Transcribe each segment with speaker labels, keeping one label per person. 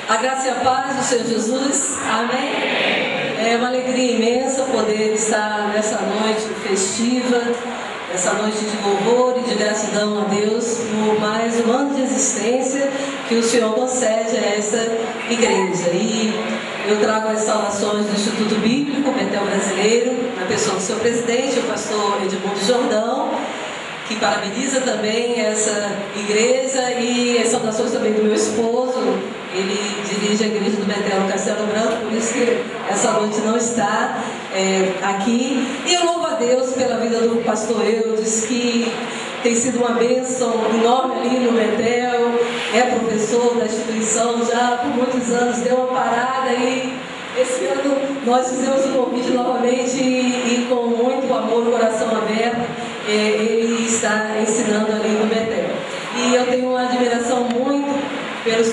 Speaker 1: A graça e a paz do Senhor Jesus, amém? É uma alegria imensa poder estar nessa noite festiva, essa noite de louvor e de gratidão a Deus por mais um ano de existência que o Senhor concede a essa igreja. E eu trago as saudações do Instituto Bíblico Betel Brasileiro, na pessoa do seu presidente, o pastor Edmundo Jordão, que parabeniza também essa igreja, e as saudações também do meu esposo. Ele dirige a igreja do Betel no Castelo Branco, por isso que essa noite não está aqui. E eu louvo a Deus pela vida do pastor Eudes, que tem sido uma bênção enorme ali no Betel, é professor da instituição já por muitos anos, deu uma parada e esse ano nós fizemos um convite novamente e com muito amor, coração aberto, ele está ensinando ali no Betel. E eu tenho uma admiração muita pelos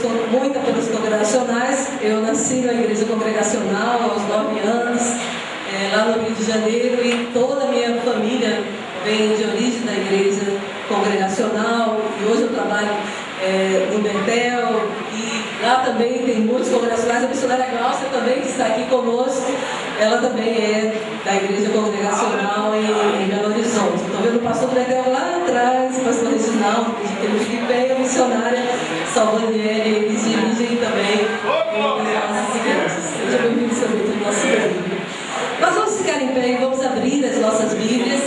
Speaker 1: congregacionais. Eu nasci na igreja congregacional aos 9 anos, lá no Rio de Janeiro, e toda a minha família vem de origem da igreja congregacional, e hoje eu trabalho no Betel, e lá também tem muitos congregacionais. A missionária Glaucia também, que está aqui conosco, ela também é da igreja congregacional em Belo Horizonte. Estou vendo o pastor do Betel lá atrás, o pastor Reginaldo, que ele fica bem, a missionária Salvanieri, eles dirigem também as nossas igrejas. Seja bem-vindo, seu Vitor, no nosso meio. Nós vamos ficar em pé e vamos abrir as nossas Bíblias.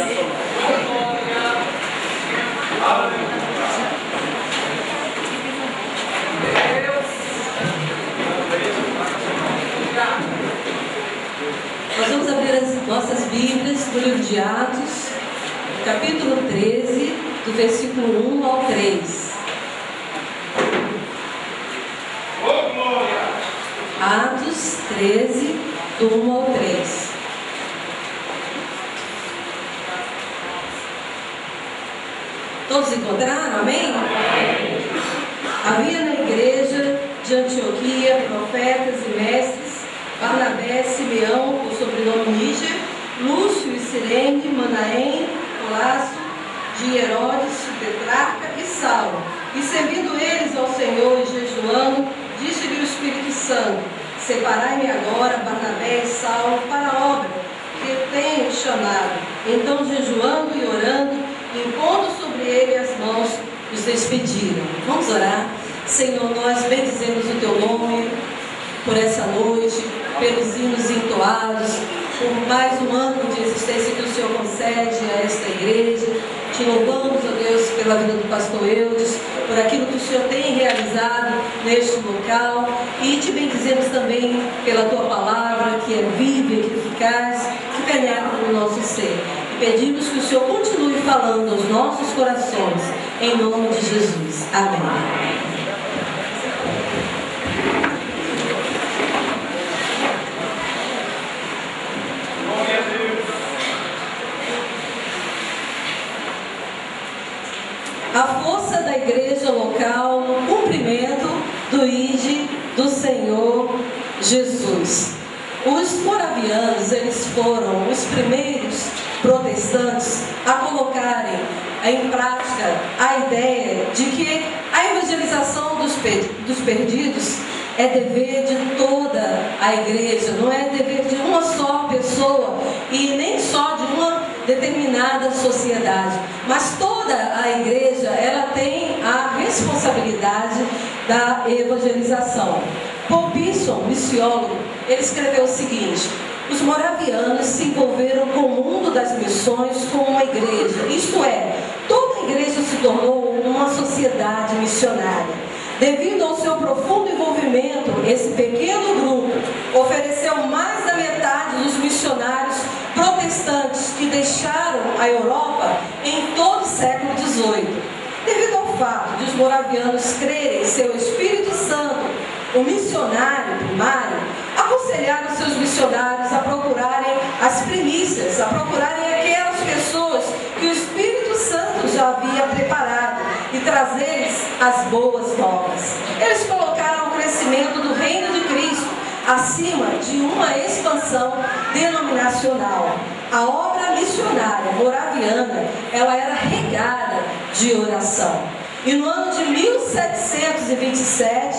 Speaker 1: Nós vamos abrir as nossas Bíblias no livro de Atos, capítulo 13, do versículo 1 ao 3. Atos 13, do 1 ao 3. Todos encontraram? Amém? Havia na igreja de Antioquia profetas e mestres: Barnabé, Simeão, o sobrenome Níger, Lúcio e Cirene, Manaém, Colasso, de Herodes, o tetrarca, e Saulo. E servindo eles ao Senhor e jejuando, disse-lhe o Espírito Santo: separai-me agora Barnabé e Saulo para a obra que eu tenho chamado. Então, jejuando e orando, impondo sobre ele as mãos, os despediram. Vamos orar. Senhor, nós bendizemos o teu nome por essa noite, pelos hinos entoados, por mais um ano de existência que o Senhor concede a esta igreja. Te louvamos, ó Deus, pela vida do pastor Eudes, por aquilo que o Senhor tem realizado neste local, e te bendizemos também pela tua palavra, que é viva e eficaz, que penetra no nosso ser. E pedimos que o Senhor continue falando aos nossos corações, em nome de Jesus. Amém. A força da igreja local no cumprimento do ID do Senhor Jesus. Os moravianos, eles foram os primeiros protestantes a colocarem em prática a ideia de que a evangelização dos perdidos é dever de toda a igreja, não é dever de uma só pessoa e nem só de uma determinada sociedade, mas toda a igreja, ela tem a responsabilidade da evangelização. Paul Pisson, missiólogo, ele escreveu o seguinte: os moravianos se envolveram com o mundo das missões como uma igreja, isto é, toda a igreja se tornou uma sociedade missionária. Devido ao seu profundo envolvimento, esse pequeno grupo ofereceu mais da metade dos missionários protestantes que deixaram a Europa em todo o século XVIII. Devido ao fato de os moravianos crerem em seu Espírito Santo, o missionário primário, aconselharam seus missionários a procurarem as primícias, a procurarem aquelas pessoas que o Espírito Santo já havia preparado e trazer-lhes as boas novas. Eles colocaram o crescimento do reino de Cristo acima de uma expansão denominacional. A obra missionária moraviana, ela era regada de oração. E no ano de 1727,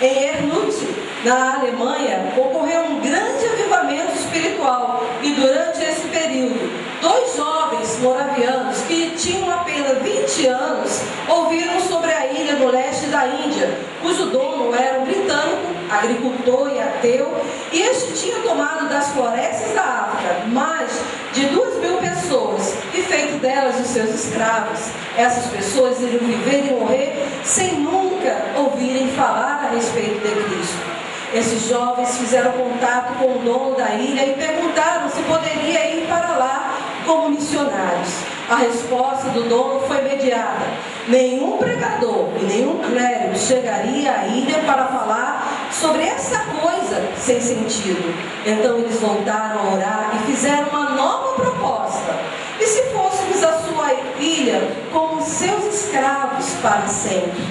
Speaker 1: Em Erfurt, na Alemanha, ocorreu um grande avivamento espiritual e durante esse período, 2 jovens moravianos que tinham apenas 20 anos ouviram sobre a ilha no leste da Índia, cujo dono era um britânico, agricultor e ateu, e este tinha tomado das florestas da África mais de 2.000 pessoas e feito delas os seus escravos. Essas pessoas iriam viver e morrer sem nunca ouvirem falar a respeito de Cristo. Esses jovens fizeram contato com o dono da ilha e perguntaram se poderia ir para lá como missionários. A resposta do dono foi imediata: nenhum pregador e nenhum clérigo chegaria à ilha para falar sobre essa coisa sem sentido. Então eles voltaram a orar e fizeram uma nova proposta: e se fôssemos a sua ilha como seus escravos para sempre?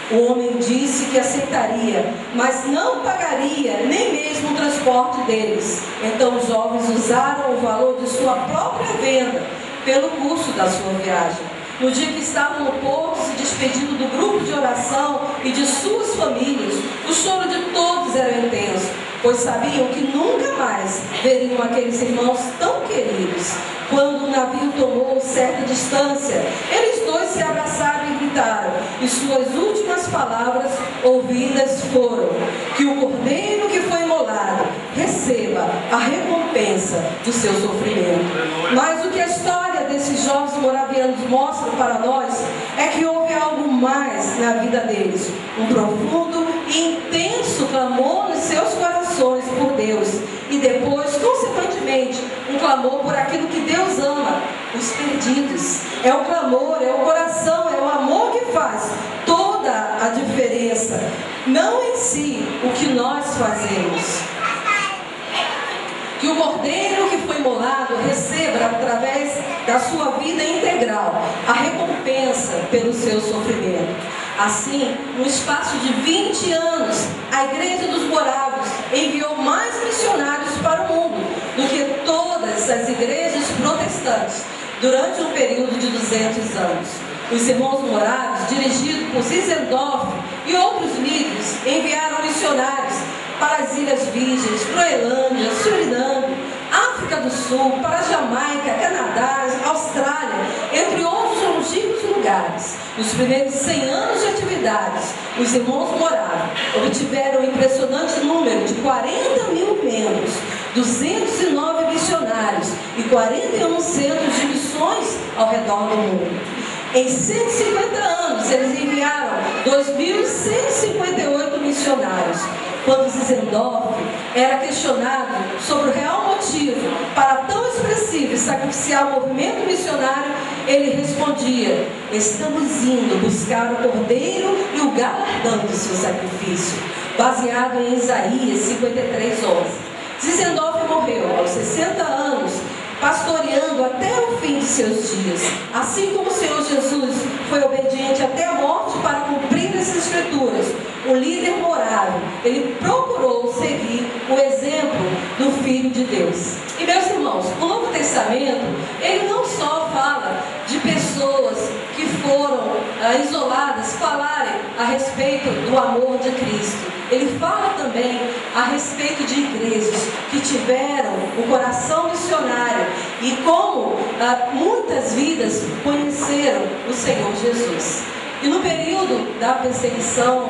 Speaker 1: O homem disse que aceitaria, mas não pagaria nem mesmo o transporte deles. Então os jovens usaram o valor de sua própria venda pelo custo da sua viagem. No dia que estavam no porto se despedindo do grupo de oração e de suas famílias, o choro de todos era intenso, pois sabiam que nunca mais veriam aqueles irmãos tão queridos. Quando o navio tomou certa distância, eles dois se abraçaram e gritaram, e suas últimas palavras ouvidas foram: que o cordeiro que foi imolado receba a recompensa do seu sofrimento. Mas o que a história desses jovens moravianos mostra para nós é que houve algo mais na vida deles, um profundo e intenso clamor nos seus corações por Deus, e depois, consequentemente, um clamor por aquilo que Deus ama, os perdidos. É o clamor, é o coração, é o amor que faz toda a diferença, não em si o que nós fazemos. Que o cordeiro que foi imolado receba, através da sua vida integral, a recompensa pelo seu sofrimento. Assim, no espaço de 20 anos, a Igreja dos Morávios enviou mais missionários para o mundo do que todas as igrejas protestantes, durante um período de 200 anos. Os irmãos morávios, dirigidos por Zinzendorf e outros líderes, enviaram missionários para as Ilhas Virgens, Groenlândia, Suriname, África do Sul, para a Jamaica, Canadá, Austrália, entre outros longínquos lugares. Nos primeiros 100 anos de atividades, os irmãos morávios obtiveram um impressionante número de 40.000 membros, 209 missionários e 41 centros de missões ao redor do mundo. Em 150 anos, eles enviaram 2.158 missionários. Quando Zinzendorf era questionado sobre o real motivo para tão expressivo e sacrificial movimento missionário, ele respondia: estamos indo buscar o cordeiro e o galardão do seu sacrifício, baseado em Isaías 53:11. Zinzendorf morreu aos 60 anos, pastoreando até o fim de seus dias. Assim como o Senhor Jesus foi obediente até a morte para cumprir essas escrituras, o líder morável, ele procurou seguir o exemplo do Filho de Deus. E meus irmãos, o Novo Testamento, ele não só fala de pessoas que foram isoladas falarem a respeito do amor de Cristo. Ele fala também a respeito de igrejas que tiveram o coração missionário e como muitas vidas conheceram o Senhor Jesus. E no período da perseguição,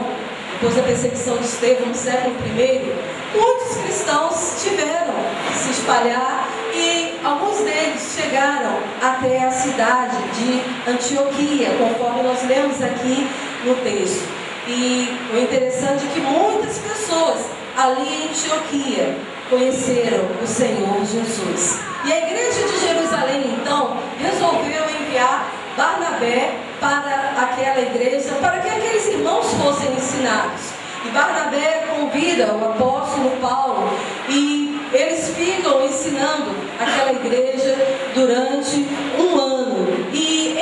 Speaker 1: depois da perseguição de Estevão no século I, muitos cristãos tiveram que se espalhar e alguns deles chegaram até a cidade de Antioquia, conforme nós lemos aqui no texto. E o interessante é que muitas pessoas ali em Antioquia conheceram o Senhor Jesus. E a igreja de Jerusalém, então, resolveu enviar Barnabé para aquela igreja, para que aqueles irmãos fossem ensinados. E Barnabé convida o apóstolo Paulo e eles ficam ensinando aquela igreja durante um ano. E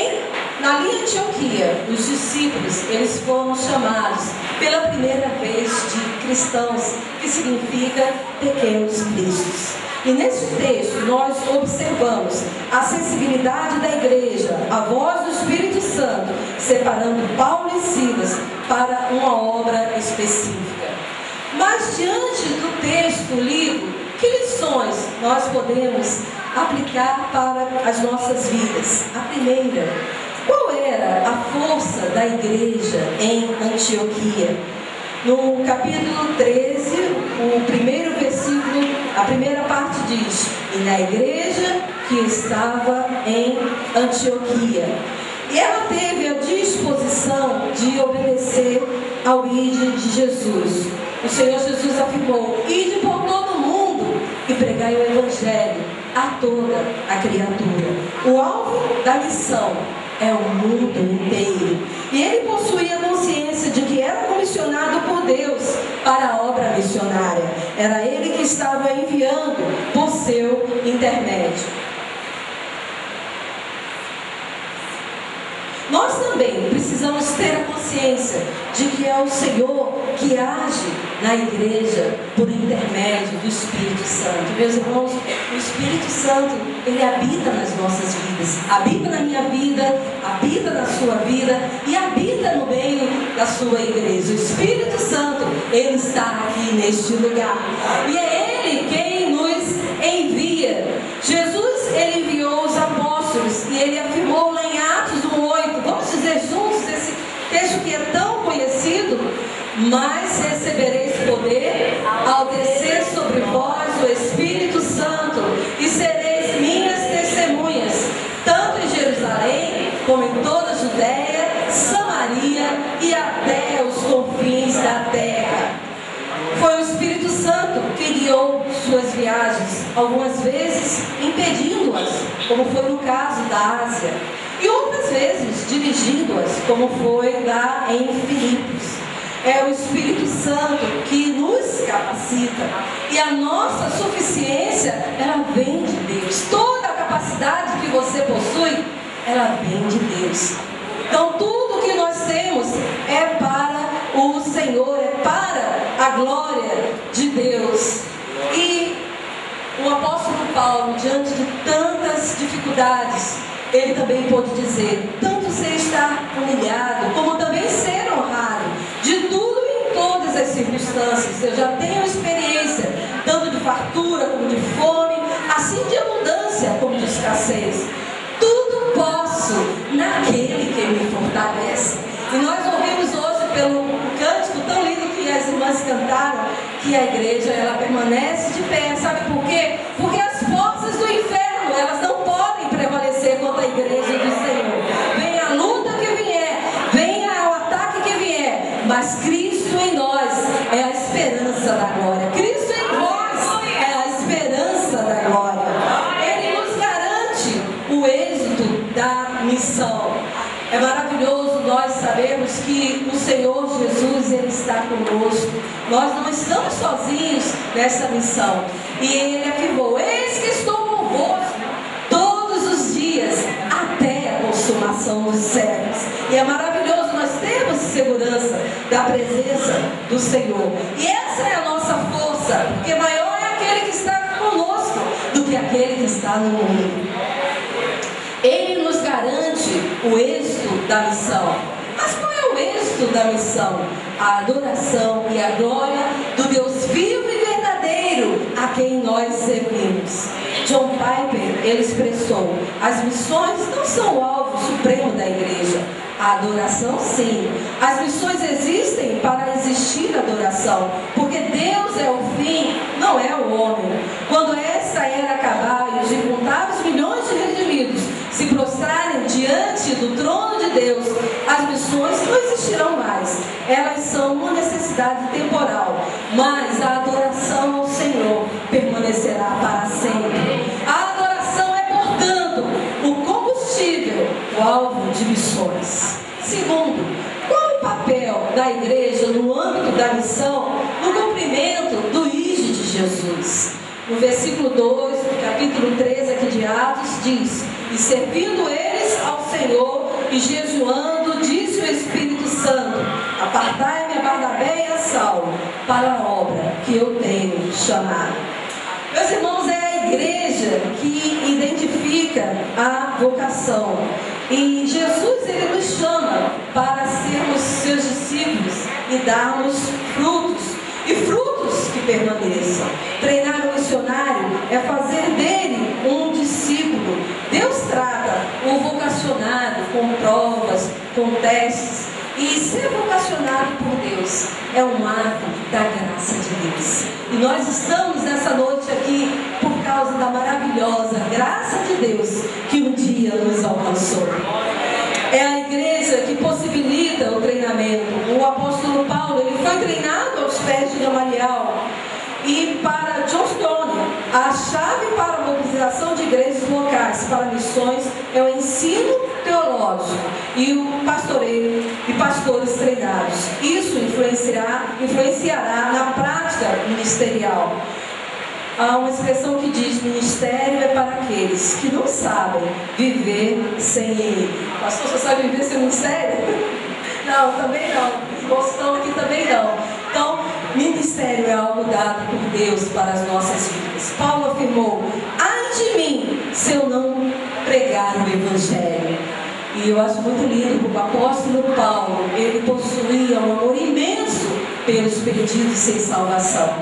Speaker 1: ali em Antioquia, os discípulos, eles foram chamados pela primeira vez de cristãos, que significa pequenos cristos. E nesse texto nós observamos a sensibilidade da igreja, a voz do Espírito Santo, separando Paulo e Silas para uma obra específica. Mas diante do texto lido, que lições nós podemos aplicar para as nossas vidas? A primeira, qual era a força da igreja em Antioquia? No capítulo 13, o primeiro versículo, a primeira parte diz: e na igreja que estava em Antioquia. E ela teve a disposição de obedecer ao ide de Jesus. O Senhor Jesus afirmou: ide por todo o mundo e pregai o Evangelho a toda a criatura. O alvo da missão é o mundo inteiro. E ele possuía consciência de que era comissionado por Deus para a obra missionária. Era ele que estava enviando por seu intermédio. Nós também precisamos ter a consciência de que é o Senhor que age na igreja por intermédio do Espírito Santo. Meus irmãos, o Espírito Santo, ele habita nas nossas vidas, habita na minha vida, habita na sua vida e habita no meio da sua igreja. O Espírito Santo, ele está aqui neste lugar e é ele quem nos envia. Jesus, ele enviou os apóstolos e ele afirmou lá em Atos 1:8, vamos dizer juntos esse texto que é tão conhecido: mas recebereis poder ao descer sobre vós o Espírito Santo e sereis minhas testemunhas, tanto em Jerusalém como em toda a Judéia, Samaria e até os confins da terra. Foi o Espírito Santo que guiou suas viagens, algumas vezes impedindo-as, como foi no caso da Ásia, e outras vezes dirigindo-as, como foi lá em Filipos. É o Espírito Santo que nos capacita, e a nossa suficiência, ela vem de Deus. Toda a capacidade que você possui, ela vem de Deus. Então tudo que nós temos é para o Senhor, é para a glória de Deus. E o apóstolo Paulo, diante de tantas dificuldades, ele também pôde dizer: tanto sei estar humilhado, como também ser honrado, de tudo e em todas as circunstâncias. Eu já tenho experiência, tanto de fartura como de fome, assim de abundância como de escassez. Tudo posso naquele que me fortalece. E nós ouvimos hoje pelo cântico tão lindo que as irmãs cantaram, que a igreja, ela permanece de pé. Sabe por quê? Porque as forças do inferno, elas não podem prevalecer contra a igreja do Senhor. Venha a luta que vier, venha o ataque que vier, mas Cristo em nós é a esperança da glória. Cristo em nós é a esperança da glória. Ele nos garante o êxito da missão. É maravilhoso nós sabermos que o Senhor Jesus, ele está conosco. Nós não estamos sozinhos nessa missão. E ele afirmou: eis que estou convosco todos os dias até a consumação dos séculos. E é maravilhoso nós termos segurança da presença do Senhor. E essa é a nossa força, porque maior é aquele que está conosco do que aquele que está no mundo. Ele nos garante o êxito da missão. Mas qual é o êxito da missão? A adoração e a glória do Deus vivo e verdadeiro a quem nós servimos. John Piper, ele expressou: as missões não são o alvo supremo da igreja. A adoração, sim. As missões existem para existir adoração, porque Deus é o fim, não é o homem. Quando esta era acabar e os incontáveis milhões de redimidos se prostrarem diante do trono de Deus, as missões não existirão mais. Elas são uma necessidade temporal, mas a adoração ao Senhor permanecerá para sempre. A adoração é, portanto, o combustível, o alvo de missões. Segundo, qual o papel da igreja no âmbito da missão, no cumprimento do ide de Jesus? No versículo 2, do capítulo 13 aqui de Atos, diz: e servindo eles ao Senhor e jejuando, disse o Espírito Santo: apartai-me a Barnabé e a Saulo para a obra que eu tenho chamado. Meus irmãos, é a igreja que identifica a vocação. E Jesus, ele nos chama para sermos seus discípulos e darmos frutos. E frutos Treinar o missionário é fazer dele um discípulo. Deus trata o vocacionado com provas, com testes. E ser vocacionado por Deus é um ato da graça de Deus. E nós estamos nessa noite aqui por causa da maravilhosa graça de Deus que um dia nos alcançou. É a igreja que possibilita o treinamento. O apóstolo Paulo, ele foi treinado aos pés de Gamaliel. E para John Stone, a chave para a mobilização de igrejas locais para missões é o ensino teológico e o pastoreio e pastores treinados. Isso influenciará na prática ministerial. Há uma expressão que diz: ministério é para aqueles que não sabem viver sem ele. Pastor, você sabe viver sem ministério? Não, também não. Os irmãos estão aqui também não. Então, ministério é algo dado por Deus para as nossas vidas. Paulo afirmou: ai de mim se eu não pregar o Evangelho. E eu acho muito lindo porque o apóstolo Paulo, ele possuía um amor imenso pelos perdidos sem salvação.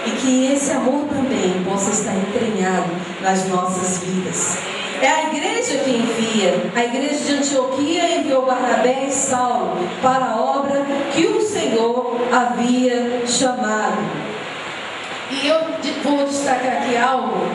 Speaker 1: E que esse amor também possa estar entranhado nas nossas vidas. É a igreja que envia. A igreja de Antioquia enviou Barnabé e Saulo para a obra que o Senhor havia chamado. E eu vou destacar aqui algo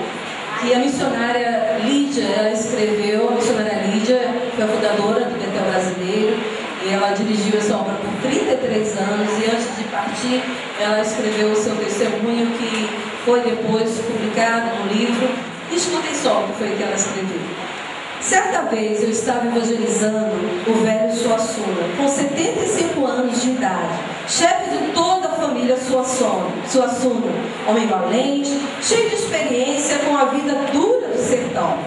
Speaker 1: que a missionária Lídia, ela escreveu. A missionária Lídia foi a fundadora do Betel Brasileiro. E ela dirigiu essa obra por 33 anos. E antes de partir, ela escreveu o seu testemunho, que foi depois publicado no livro. Escutem só o que foi que ela escreveu. Certa vez eu estava evangelizando o velho Suassuna, com 75 anos de idade, chefe de toda a família Suassuna, homem valente, cheio de experiência com a vida dura do sertão.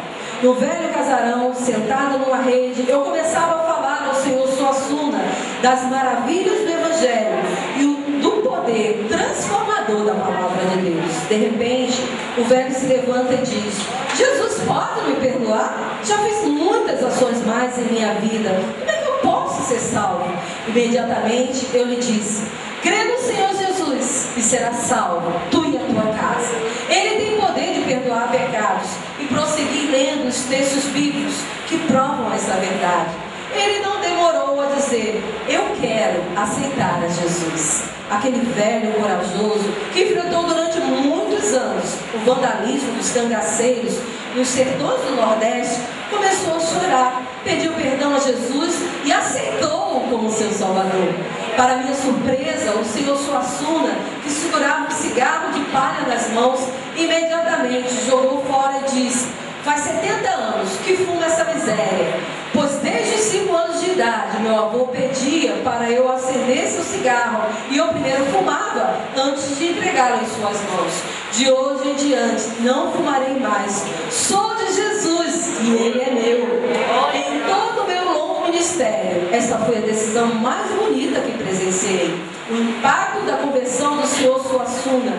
Speaker 1: No velho casarão, sentado numa rede, eu começava a falar ao senhor Suassuna das maravilhas do Evangelho e do poder transformador da palavra de Deus. De repente, o velho se levanta e diz: Jesus pode me perdoar? Já fiz muitas ações mais em minha vida. Como é que eu posso ser salvo? Imediatamente eu lhe disse: crê no Senhor Jesus e será salvo, tu e a tua casa. Ele tem poder de perdoar pecados. E prossegui lendo os textos bíblicos que provam essa verdade. Ele não demorou a dizer: eu quero aceitar a Jesus. Aquele velho corajoso que enfrentou durante muitos anos o vandalismo dos cangaceiros nos sertões do Nordeste começou a chorar, pediu perdão a Jesus e aceitou-o como seu Salvador. Para minha surpresa, o senhor Suassuna, que segurava um cigarro de palha nas mãos, imediatamente jogou fora e disse: faz 70 anos que fumo essa miséria, pois desde os 5 anos de idade meu avô pedia para eu acendesse o cigarro e eu primeiro fumava antes de entregá-lo em suas mãos. De hoje em diante não fumarei mais, sou de Jesus e ele é meu. Em todo o meu longo ministério, essa foi a decisão mais bonita que presenciei. O impacto da conversão do senhor Suassuna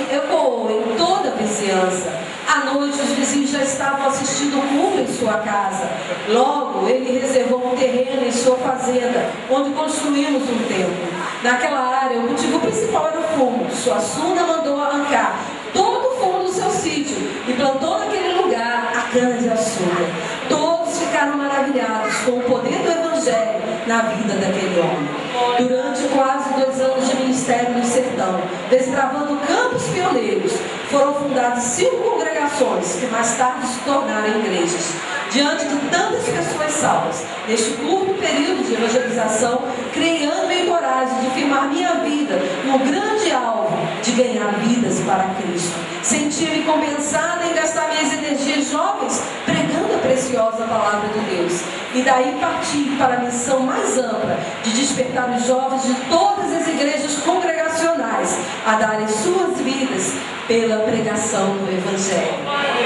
Speaker 1: ecoou em toda a vizinhança. À noite os vizinhos já estavam assistindo o culto em sua casa. Logo ele reservou um terreno em sua fazenda, onde construímos um templo. Naquela área o cultivo principal era o fumo. Suassuna mandou arrancar todo o fumo do seu sítio e plantou naquele lugar a cana-de-açúcar. Todos ficaram maravilhados com o poder do Evangelho na vida daquele homem. Durante quase 2 anos de ministério no sertão, desbravando campos pioneiros, foram fundadas 5 congregações que mais tarde se tornaram igrejas. Diante de tantas pessoas salvas, neste curto período de evangelização, criei ânimo e coragem de firmar minha vida no grande alvo de ganhar vidas para Cristo. Sentia-me compensada em gastar minhas energias jovens pregando a preciosa palavra de Deus. E daí parti para a missão mais ampla de despertar os jovens de todas as igrejas congregacionais a darem suas vidas pela pregação do Evangelho.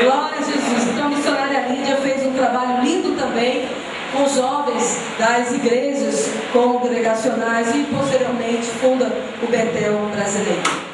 Speaker 1: Glória a Jesus. Então a missionária Lídia fez um trabalho lindo também com jovens das igrejas congregacionais e posteriormente funda o Betel Brasileiro.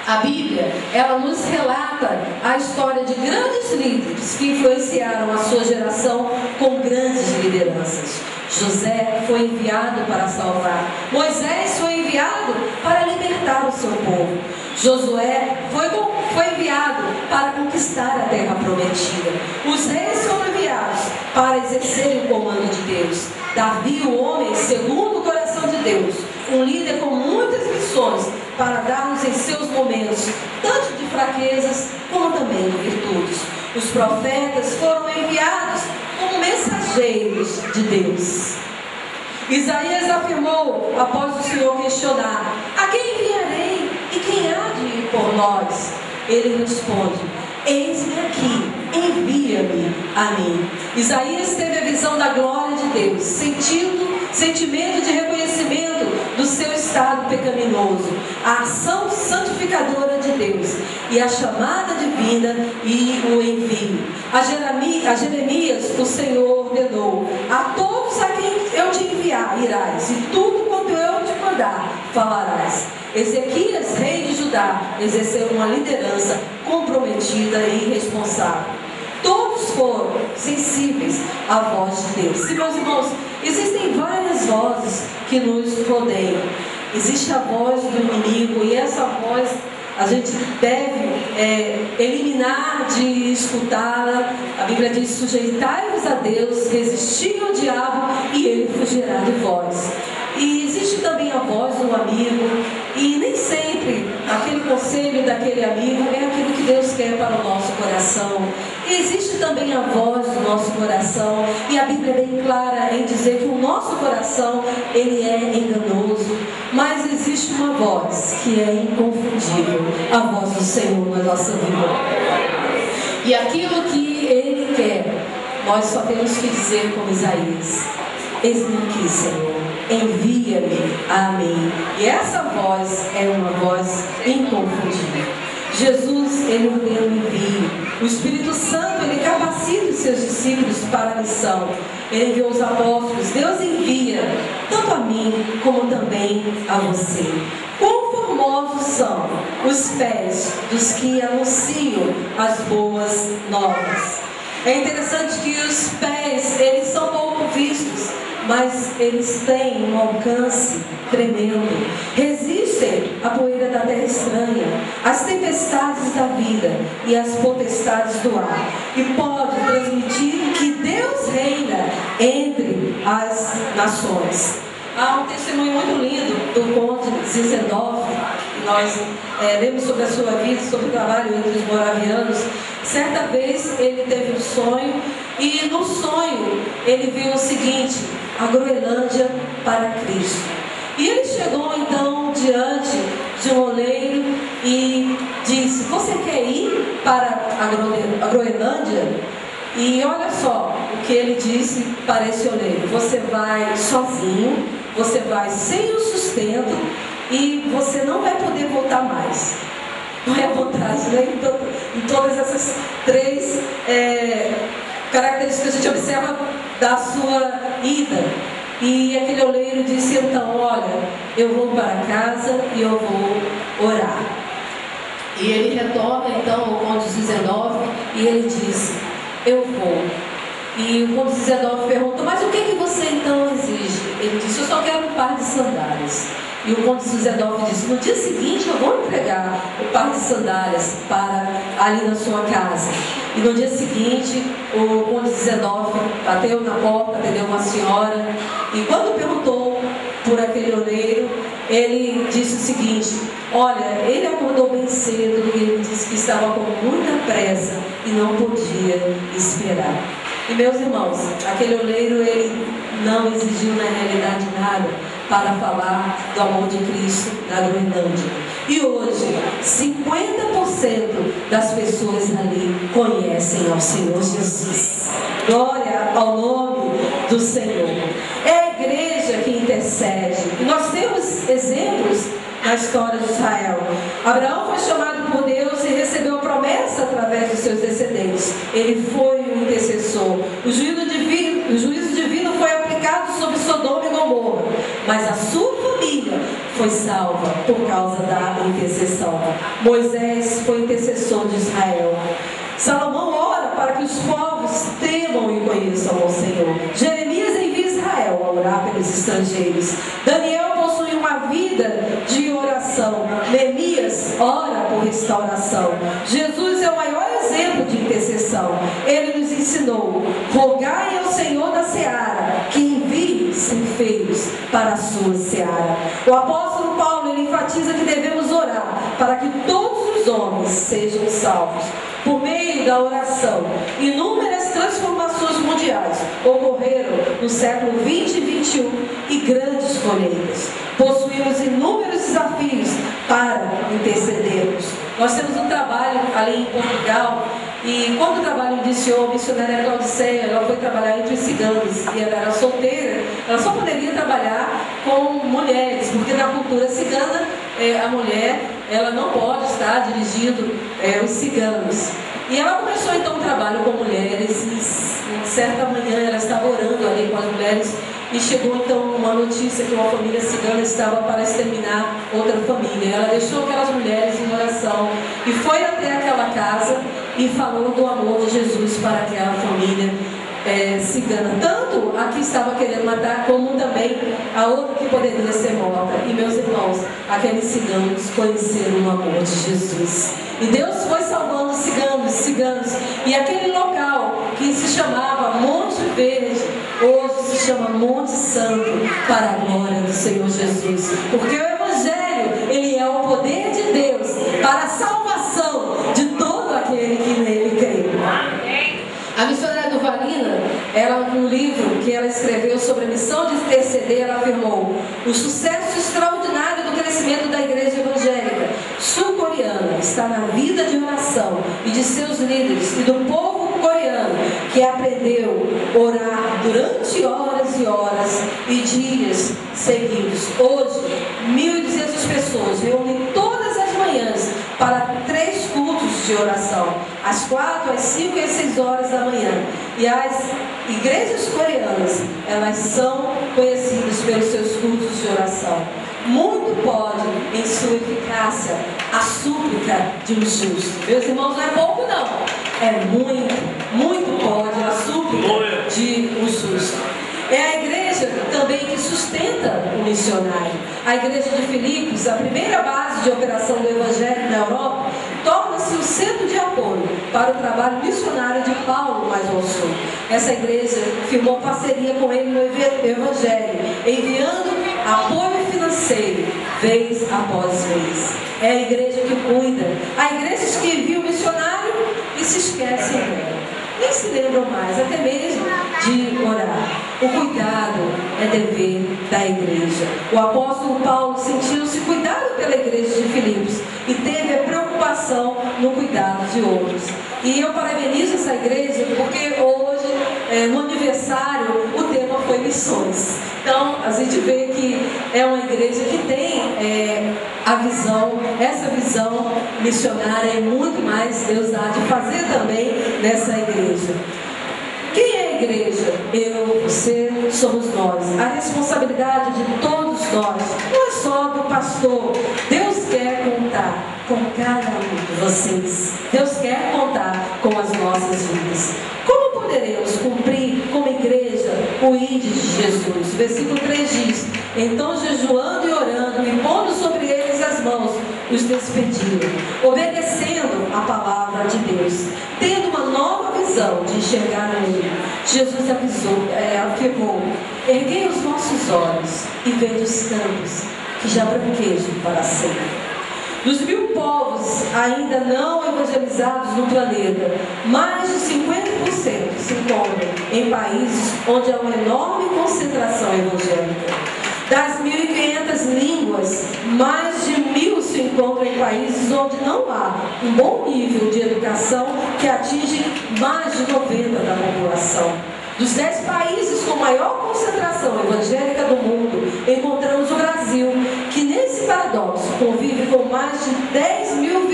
Speaker 1: A Bíblia, ela nos relata a história de grandes líderes que influenciaram a sua geração com grandes lideranças. José foi enviado para salvar. Moisés foi enviado para libertar o seu povo. Josué foi enviado para conquistar a terra prometida. Os reis foram enviados para exercer o comando de Deus. Davi, o homem segundo o coração de Deus, um líder com muitas missões para dar-nos em seus momentos, tanto de fraquezas como também de virtudes. Os profetas foram enviados como mensageiros de Deus. Isaías afirmou, após o Senhor questionar: a quem enviarei e quem há de ir por nós? Ele responde: eis-me aqui, envia-me a mim. Isaías teve a visão da glória de Deus, sentimento de reconhecimento do seu estado pecaminoso, a ação santificadora de Deus e a chamada divina e o envio. A Jeremias o Senhor ordenou: a todos a quem eu te enviar irás, e tudo quanto eu te mandar falarás. Ezequias, rei de Judá, exerceu uma liderança comprometida e responsável. Todos foram sensíveis à voz de Deus. E, meus irmãos, existem várias vozes que nos rodeiam. Existe a voz do inimigo, e essa voz a gente deve eliminar de escutá-la. A Bíblia diz: sujeitai-vos a Deus, resisti ao diabo e ele fugirá de vós. E existe também a voz do amigo, e nem sempre aquele conselho daquele amigo é aquilo que Deus quer para o nosso coração. E existe também a voz do nosso coração, e a Bíblia é bem clara em dizer que o nosso coração, ele é enganoso, mas existe uma voz que é inconfundível, a voz do Senhor na nossa vida. E aquilo que Ele quer, nós só temos que dizer como Isaías: eis-me aqui, Senhor, envia-me a mim. E essa voz é uma voz inconfundível. Jesus, Ele ordena o envio. O Espírito Santo, Ele capacita os seus discípulos para a missão. Ele enviou os apóstolos. Deus envia tanto a mim como também a você. Quão formosos são os pés dos que anunciam as boas novas. É interessante que os pés, eles são pouco vistos, mas eles têm um alcance tremendo. Resistem à poeira da terra estranha, às tempestades da vida e às potestades do ar, e pode transmitir que Deus reina entre as nações. Há um testemunho muito lindo do conde Zinzendorf, que nós lemos sobre a sua vida, sobre o trabalho entre os moravianos. Certa vez ele teve um sonho, e no sonho ele viu o seguinte: a Groenlândia para Cristo. E ele chegou então diante de um oleiro e disse: você quer ir para a Groenlândia? E olha só o que ele disse para esse oleiro: você vai sozinho, você vai sem o sustento e você não vai poder voltar mais. Não é a vontade, né? Em todas essas três características que a gente observa da sua ida. E aquele oleiro disse então: olha, eu vou para casa e eu vou orar. E ele retorna então ao conde Zinzendorf e ele disse: eu vou. E o conde Zinzendorf perguntou: mas o que você então exige? Ele disse: eu só quero um par de sandálias. E o conde Zinzendorf disse: no dia seguinte eu vou entregar o par de sandálias ali na sua casa. E no dia seguinte o conde Zinzendorf bateu na porta, atendeu uma senhora, e quando perguntou por aquele oleiro, ele disse o seguinte: olha, ele acordou bem cedo e ele disse que estava com muita pressa e não podia esperar. E meus irmãos, aquele oleiro, ele não exigiu na realidade nada para falar do amor de Cristo na Groenlândia. E hoje, 50% das pessoas ali conhecem ao Senhor Jesus. Glória ao nome do Senhor. É a igreja que intercede. E nós temos exemplos na história de Israel. Abraão foi chamado por Deus e recebeu a promessa através dos seus descendentes. Ele foi um intercessor. O juízo divino foi aplicado sobre Sodoma e Gomorra, mas a sua família foi salva por causa da intercessão. Moisés foi intercessor de Israel. Salomão ora para que os povos temam e conheçam ao Senhor. Jeremias envia Israel a orar pelos estrangeiros. Daniel possui uma vida de oração. Neemias ora por restauração. Jesus é o maior exemplo de intercessão. Ele nos ensinou: rogai ao Senhor da seara que envie ceifeiros para a sua seara. O apóstolo Paulo, ele enfatiza que devemos orar para que todos os homens sejam salvos. Por meio da oração, inúmeras transformações mundiais ocorreram no século 20 e 21 e grandes colheitas. Possuímos inúmeros desafios para intercedermos. Nós temos um trabalho ali em Portugal, e quando o trabalho iniciou, a missionária Claudiceia, ela foi trabalhar entre os ciganos, e ela era solteira. Ela só poderia trabalhar com mulheres, porque na cultura cigana, a mulher, ela não pode estar dirigindo os ciganos. E ela começou então um trabalho com mulheres, e certa manhã ela estava orando ali com as mulheres, e chegou então uma notícia que uma família cigana estava para exterminar outra família. Ela deixou aquelas mulheres em oração e foi até aquela casa e falou do amor de Jesus para aquela família cigana. Tanto a que estava querendo matar, como também a outra que poderia ser morta. E meus irmãos, aqueles ciganos conheceram o amor de Jesus. E Deus foi salvando ciganos. E aquele local que se chamava Monte Verde, hoje se chama Monte Santo, para a glória do Senhor Jesus. Porque o Evangelho, ele é o poder de Deus para a salvação de todo aquele que nele crê. A missionária Duvalina, ela, no livro que ela escreveu sobre a missão de interceder, ela afirmou: o sucesso extraordinário do crescimento da igreja evangélica sul-coreana está na vida de oração e de seus líderes e do povo coreano, que aprendeu a orar durante horas e horas e dias seguidos. Hoje, 1.200 pessoas reúnem todas as manhãs para 3 cultos de oração, às 4, às 5 e às 6 horas da manhã. E as igrejas coreanas, elas são conhecidas pelos seus cultos de oração. Muito pode, em sua eficácia, a súplica de um justo. Meus irmãos, não é pouco não, é muito pode a súplica de um justo. É a igreja também que sustenta o missionário. A igreja de Filipos, a primeira base de operação do Evangelho na Europa, torna-se o centro de apoio para o trabalho missionário de Paulo mais ao sul. Essa igreja firmou parceria com ele no Evangelho, enviando apoio financeiro, vez após vez. É a igreja que cuida. Há igrejas que enviam o missionário e se esquecem dela. Nem se lembram mais, até mesmo de orar. O cuidado é dever da igreja. O apóstolo Paulo sentiu-se cuidado pela igreja de Filipos e teve a preocupação no cuidado de outros. E eu parabenizo essa igreja porque hoje, no aniversário, o tema foi missões. Então, a gente vê que é uma igreja que tem a visão, essa visão missionária e muito mais Deus há de fazer também nessa igreja. Quem é a igreja? Eu, você, somos nós. A responsabilidade de todos nós não é só do pastor. Deus quer contar com cada um de vocês. Deus quer contar com as nossas vidas. Como poderemos cumprir como igreja o ID de Jesus? Versículo 3 diz: então jejuando e orando e pondo sobre eles as mãos, os despediram, obedecendo a palavra de Deus, tendo uma nova visão de enxergar o mundo. Jesus afirmou: erguei os vossos olhos e vede os campos que já branquejam para sempre. Dos 1000 povos ainda não evangelizados no planeta, mais de 50% se encontram em países onde há uma enorme concentração evangélica. Das 1.500 línguas, mais de 1.000 se encontram em países onde não há um bom nível de educação que atinge mais de 90% da população. Dos 10 países com maior concentração evangélica do mundo, encontramos o Brasil, que nesse paradoxo convive com mais de 10.000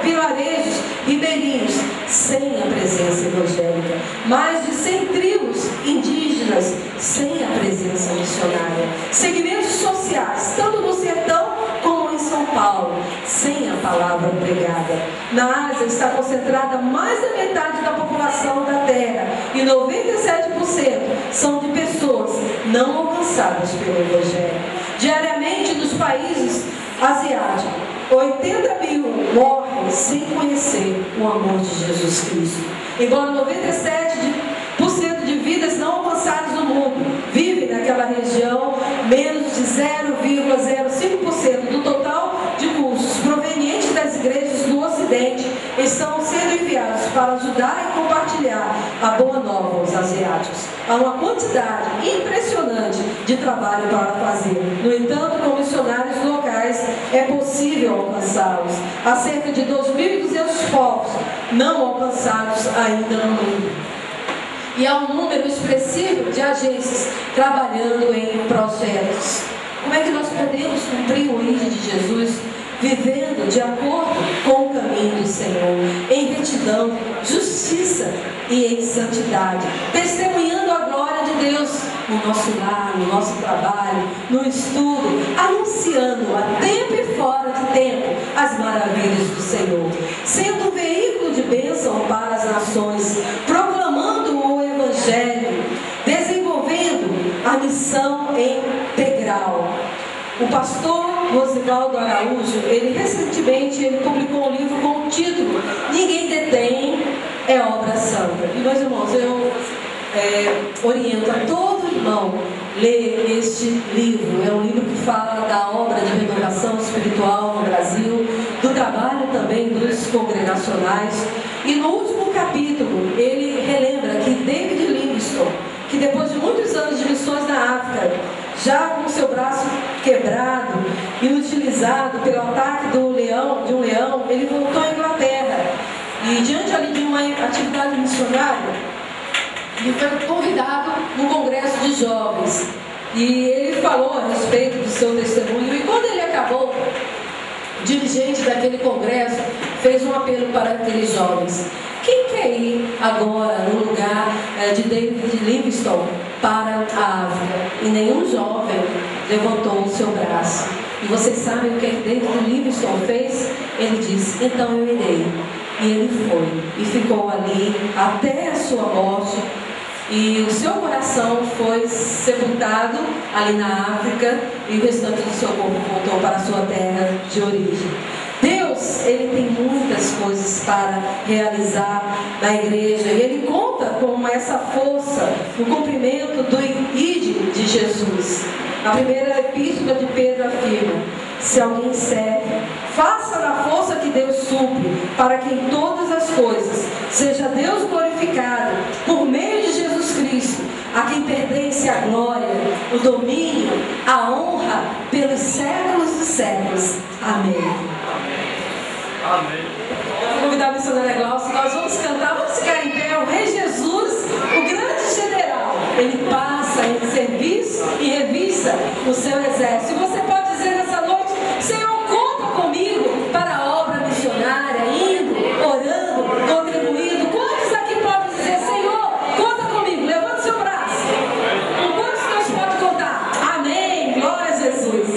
Speaker 1: vilarejos ribeirinhos sem a presença evangélica, mais de 100 tribos indígenas sem a presença missionária, segmentos sociais, tanto no sertão como em São Paulo, sem a palavra pregada. Na Ásia está concentrada mais da metade da população da Terra e 97% são de pessoas não alcançadas pelo Evangelho. Diariamente nos países asiáticos, 80 mil morrem sem conhecer o amor de Jesus Cristo. Embora 97% de vidas não alcançadas no mundo vivem naquela região, menos de 0,05% do total de cursos provenientes das igrejas do Ocidente estão sendo enviados para ajudar e compartilhar a boa nova aos asiáticos. Há uma quantidade impressionante de trabalho para fazer. No entanto, com missionários locais é possível alcançá-los. Há cerca de 2.200 povos não alcançados ainda no mundo. E há um número expressivo de agências trabalhando em projetos. Como é que nós podemos cumprir o ID de Jesus? Vivendo de acordo com o caminho do Senhor, em retidão, justiça e em santidade, testemunhando a glória de Deus no nosso lar, no nosso trabalho, no estudo, anunciando a tempo e fora de tempo as maravilhas do Senhor, sendo um veículo de bênção para as nações, proclamando o Evangelho, desenvolvendo a missão integral. O pastor Rosivaldo Araújo, recentemente publicou um livro com o título Ninguém Detém é Obra Santa. E meus irmãos, eu oriento a todo irmão ler este livro. É um livro que fala da obra de renovação espiritual no Brasil, do trabalho também dos congregacionais. E no último capítulo, ele relembra que David Livingstone, que depois de muitos anos de missões na África, já com seu braço quebrado, inutilizado pelo ataque de um leão, ele voltou à Inglaterra. E diante ali de uma atividade missionária, ele foi convidado no congresso de jovens. E ele falou a respeito do seu testemunho. E quando ele acabou, o dirigente daquele congresso fez um apelo para aqueles jovens. Quem quer ir agora no lugar de David Livingstone para a África? E nenhum jovem levantou o seu braço. E vocês sabem o que David Livingstone fez? Ele disse, então eu irei. E ele foi. E ficou ali até a sua morte. E o seu coração foi sepultado ali na África. E o restante do seu corpo voltou para a sua terra de origem. Deus, Ele tem muitas coisas para realizar na igreja. E Ele conta com essa força no cumprimento do ID de Jesus. A primeira epístola de Pedro afirma: se alguém serve, faça na força que Deus supre, para que em todas as coisas seja Deus glorificado por meio de Jesus Cristo, a quem pertence a glória, o domínio, a honra pelos séculos dos séculos. Amém.
Speaker 2: Amém.
Speaker 1: Vou convidar a missionária Glaucia, nós vamos cantar, vamos ficar em pé, o Rei Jesus, o grande general. Ele passa em serviço e revista o seu exército. E você pode dizer nessa noite: Senhor, conta comigo para a obra missionária, indo, orando, contribuindo. Quantos aqui podem dizer: Senhor, conta comigo? Levante seu braço. Com quantos nós podemos contar? Amém. Glória a Jesus.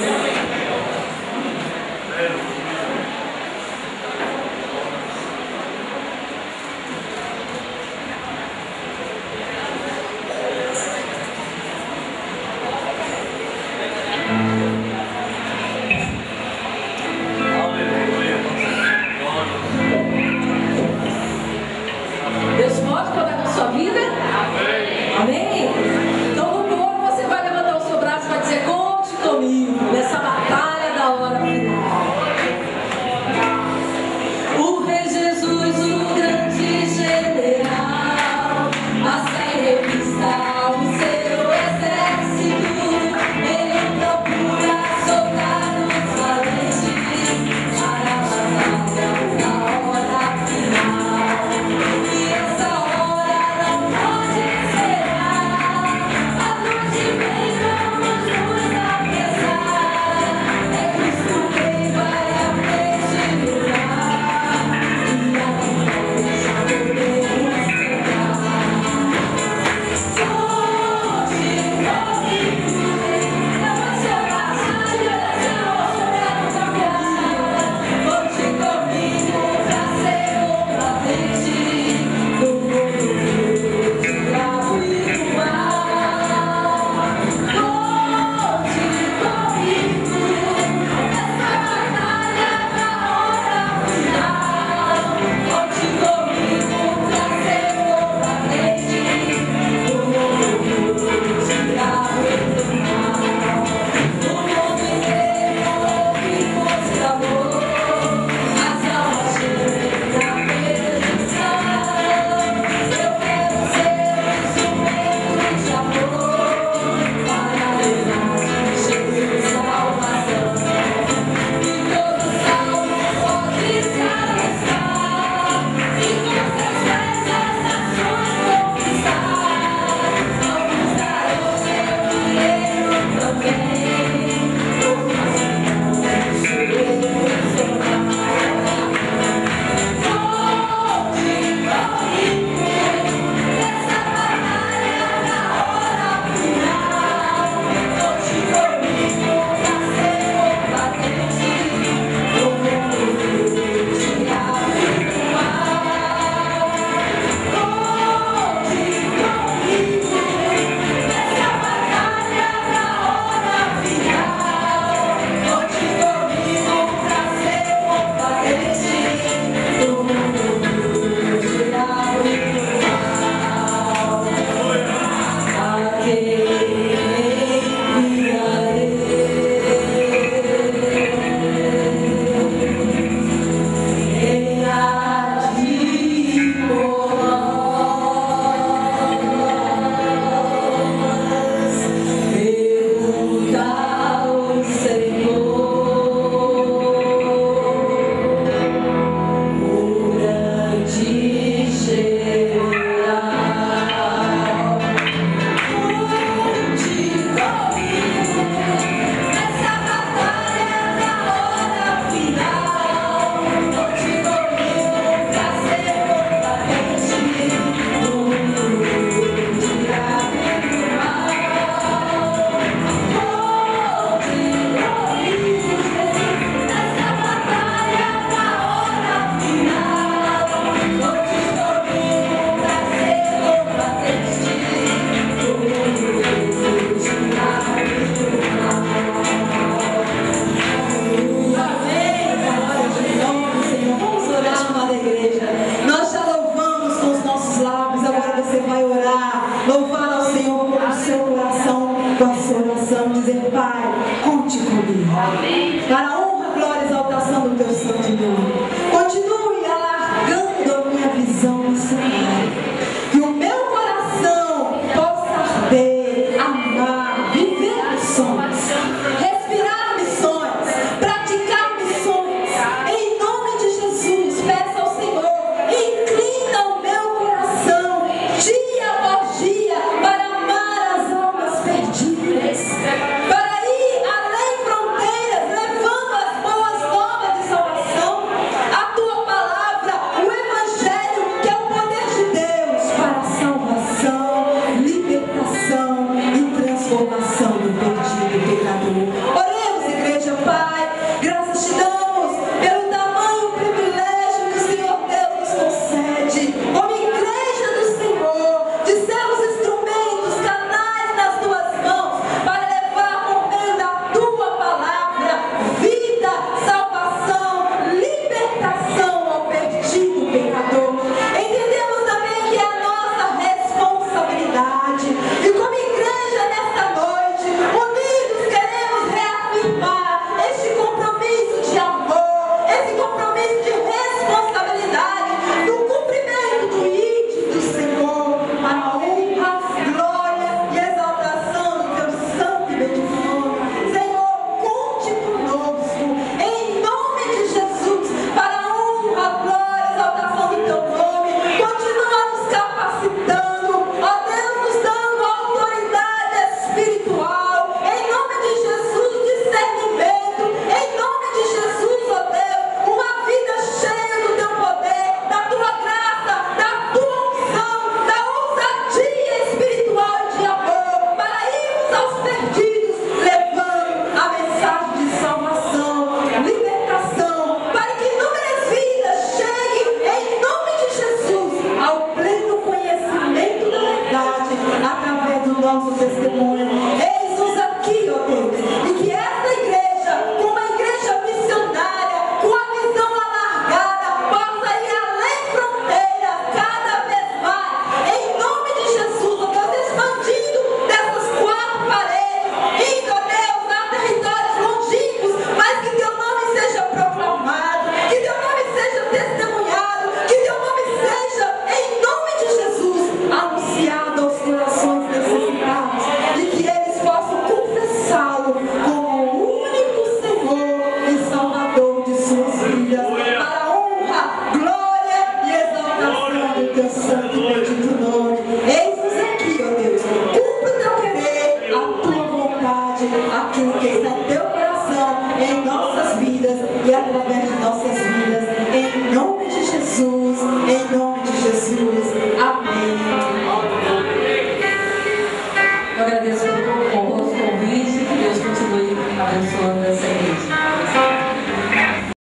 Speaker 2: Amém.